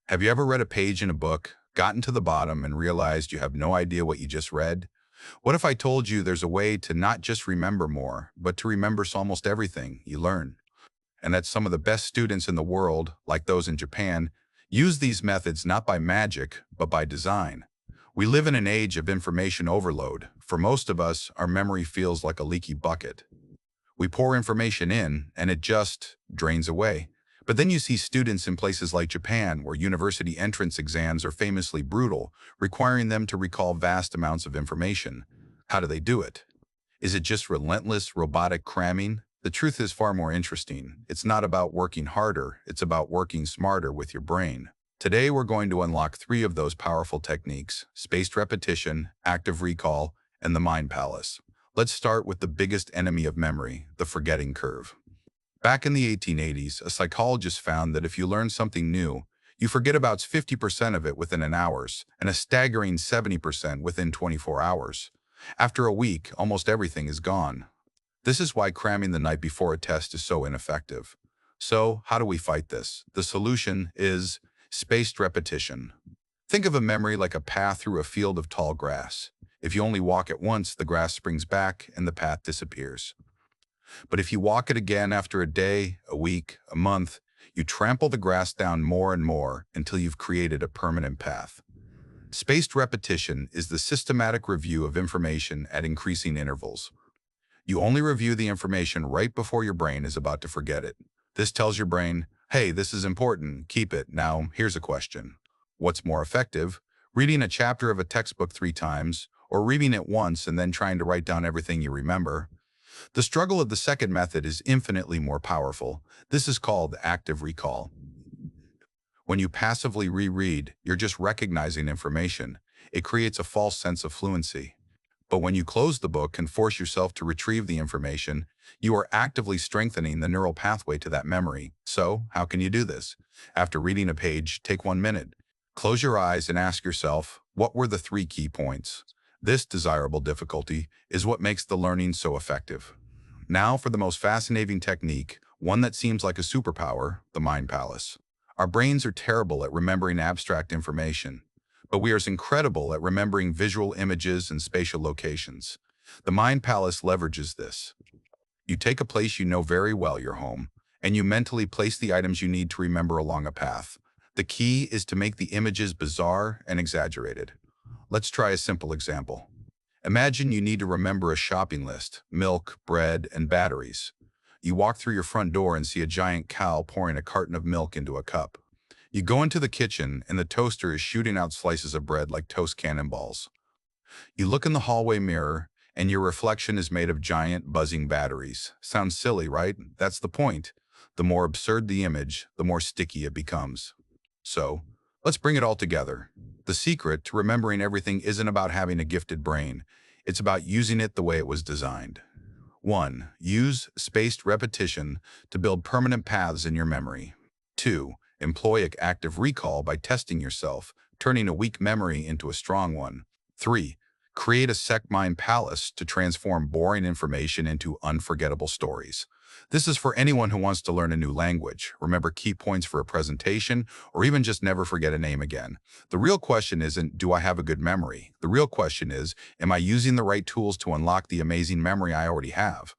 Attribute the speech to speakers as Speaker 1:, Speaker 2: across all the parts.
Speaker 1: Have you ever read a page in a book, gotten to the bottom, and realized you have no idea what you just read? What if I told you there's a way to not just remember more, but to remember almost everything you learn? And that some of the best students in the world, like those in Japan, use these methods not by magic, but by design. We live in an age of information overload. For most of us, our memory feels like a leaky bucket. We pour information in, and it just drains away. But then you see students in places like Japan, where university entrance exams are famously brutal, requiring them to recall vast amounts of information. How do they do it? Is it just relentless, robotic cramming? The truth is far more interesting. It's not about working harder, it's about working smarter with your brain. Today, we're going to unlock three of those powerful techniques: spaced repetition, active recall, and the mind palace. Let's start with the biggest enemy of memory, the forgetting curve. Back in the 1880s, a psychologist found that if you learn something new, you forget about 50% of it within an hour, and a staggering 70% within 24 hours. After a week, almost everything is gone. This is why cramming the night before a test is so ineffective. So, how do we fight this? The solution is spaced repetition. Think of a memory like a path through a field of tall grass. If you only walk it once, the grass springs back and the path disappears. But if you walk it again after a day, a week, a month, you trample the grass down more and more until you've created a permanent path. Spaced repetition is the systematic review of information at increasing intervals. You only review the information right before your brain is about to forget it. This tells your brain, hey, this is important, keep it. Now, here's a question. What's more effective? Reading a chapter of a textbook 3 times, or reading it once and then trying to write down everything you remember? The struggle of the second method is infinitely more powerful. This is called active recall. When you passively reread, you're just recognizing information. It creates a false sense of fluency. But when you close the book and force yourself to retrieve the information, you are actively strengthening the neural pathway to that memory. So, how can you do this? After reading a page, take 1 minute. Close your eyes and ask yourself, what were the 3 key points? This desirable difficulty is what makes the learning so effective. Now for the most fascinating technique, one that seems like a superpower, the mind palace. Our brains are terrible at remembering abstract information, but we are incredible at remembering visual images and spatial locations. The mind palace leverages this. You take a place you know very well, your home, and you mentally place the items you need to remember along a path. The key is to make the images bizarre and exaggerated. Let's try a simple example. Imagine you need to remember a shopping list: milk, bread, and batteries. You walk through your front door and see a giant cow pouring a carton of milk into a cup. You go into the kitchen and the toaster is shooting out slices of bread like toast cannonballs. You look in the hallway mirror and your reflection is made of giant buzzing batteries. Sounds silly, right? That's the point. The more absurd the image, the more sticky it becomes. So, let's bring it all together. The secret to remembering everything isn't about having a gifted brain. It's about using it the way it was designed. 1. Use spaced repetition to build permanent paths in your memory. 2. Employ active recall by testing yourself, turning a weak memory into a strong one. 3. Create a mind palace to transform boring information into unforgettable stories. This is for anyone who wants to learn a new language, remember key points for a presentation, or even just never forget a name again. The real question isn't, do I have a good memory? The real question is, am I using the right tools to unlock the amazing memory I already have?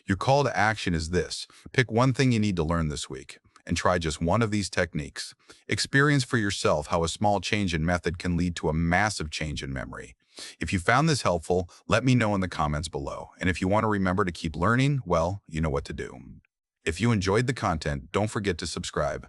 Speaker 1: Your call to action is this: pick one thing you need to learn this week, and try just one of these techniques. Experience for yourself how a small change in method can lead to a massive change in memory. If you found this helpful, let me know in the comments below. And if you want to remember to keep learning, well, you know what to do. If you enjoyed the content, don't forget to subscribe.